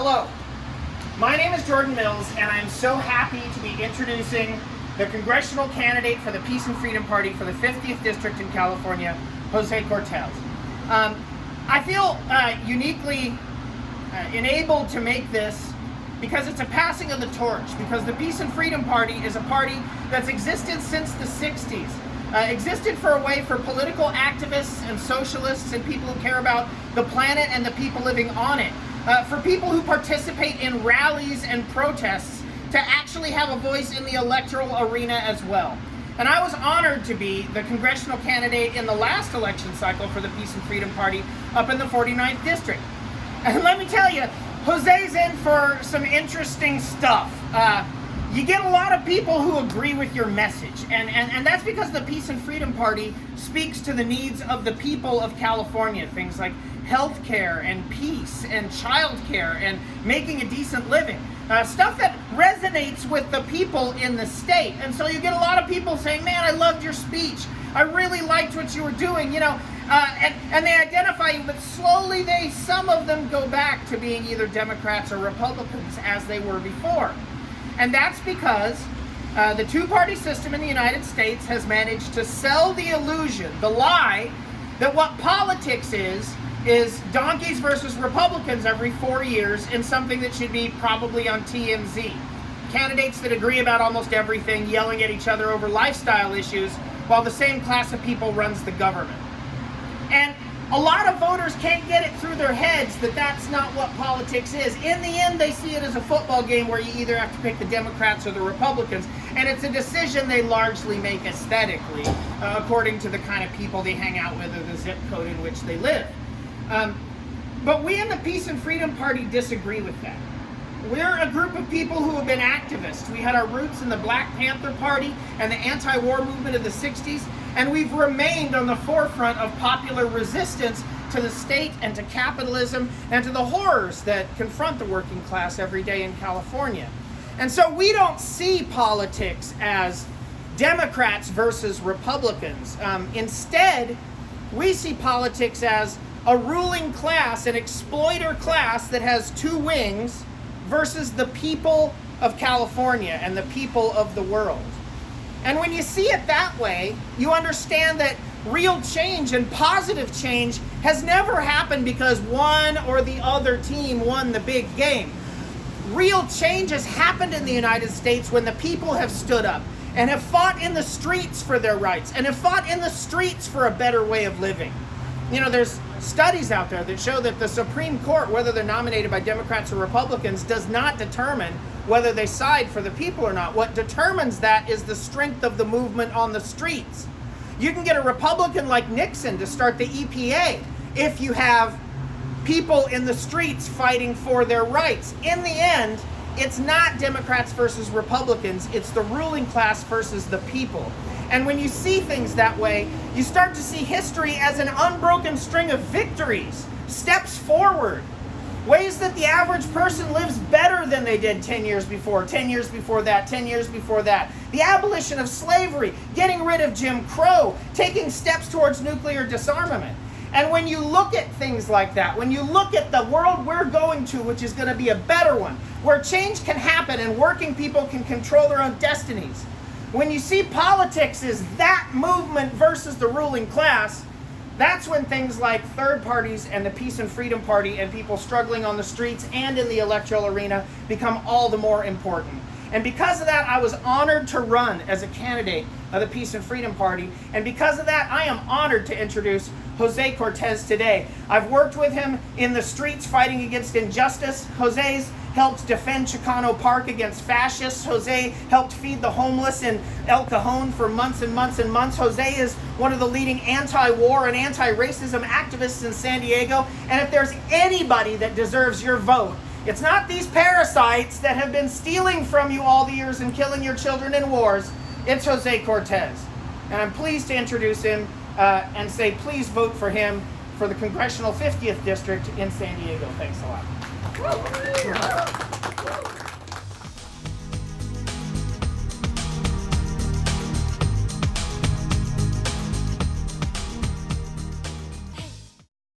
Hello, my name is Jordan Mills, and I'm so happy to be introducing the congressional candidate for the Peace and Freedom Party for the 50th District in California, José Cortés. I feel uniquely enabled to make this because it's a passing of the torch, because the Peace and Freedom Party is a party that's existed since the 60s. Existed for a way for political activists and socialists and people who care about the planet and the people living on it. For people who participate in rallies and protests to actually have a voice in the electoral arena as well. And I was honored to be the congressional candidate in the last election cycle for the Peace and Freedom Party up in the 49th District. And let me tell you, Jose's in for some interesting stuff. You get a lot of people who agree with your message, and that's because the Peace and Freedom Party speaks to the needs of the people of California, things like health care and peace and child care and making a decent living. Stuff that resonates with the people in the state. And so you get a lot of people saying, man, I loved your speech. I really liked what you were doing, you know, and they identify you, but slowly some of them go back to being either Democrats or Republicans as they were before. And that's because the two-party system in the United States has managed to sell the illusion, the lie, that what politics is donkeys versus Republicans every 4 years in something that should be probably on TMZ. Candidates that agree about almost everything, yelling at each other over lifestyle issues, while the same class of people runs the government. And a lot of voters can't get it through their heads that that's not what politics is. In the end, they see it as a football game where you either have to pick the Democrats or the Republicans, and it's a decision they largely make aesthetically, according to the kind of people they hang out with or the zip code in which they live. But we in the Peace and Freedom Party disagree with that. We're a group of people who have been activists. We had our roots in the Black Panther Party and the anti-war movement of the 60s, and we've remained on the forefront of popular resistance to the state and to capitalism and to the horrors that confront the working class every day in California. And so we don't see politics as Democrats versus Republicans. Instead, we see politics as a ruling class, an exploiter class that has two wings, versus the people of California and the people of the world. And when you see it that way, you understand that real change and positive change has never happened because one or the other team won the big game. Real change has happened in the United States when the people have stood up and have fought in the streets for their rights and have fought in the streets for a better way of living. You know, there's studies out there that show that the Supreme Court, whether they're nominated by Democrats or Republicans, does not determine whether they side for the people or not. What determines that is the strength of the movement on the streets. You can get a Republican like Nixon to start the EPA if you have people in the streets fighting for their rights. In the end, it's not Democrats versus Republicans, it's the ruling class versus the people. And when you see things that way, you start to see history as an unbroken string of victories, steps forward, ways that the average person lives better than they did 10 years before, 10 years before that, 10 years before that. The abolition of slavery, getting rid of Jim Crow, taking steps towards nuclear disarmament. And when you look at things like that, when you look at the world we're going to, which is going to be a better one, where change can happen and working people can control their own destinies, when you see politics as that movement versus the ruling class, that's when things like third parties and the Peace and Freedom Party and people struggling on the streets and in the electoral arena become all the more important. And because of that, I was honored to run as a candidate of the Peace and Freedom Party. And because of that, I am honored to introduce José Cortés today. I've worked with him in the streets fighting against injustice. José's helped defend Chicano Park against fascists. José helped feed the homeless in El Cajon for months and months and months. José is one of the leading anti-war and anti-racism activists in San Diego. And if there's anybody that deserves your vote, it's not these parasites that have been stealing from you all the years and killing your children in wars. It's José Cortés. And I'm pleased to introduce him and say please vote for him for the Congressional 50th District in San Diego. Thanks a lot.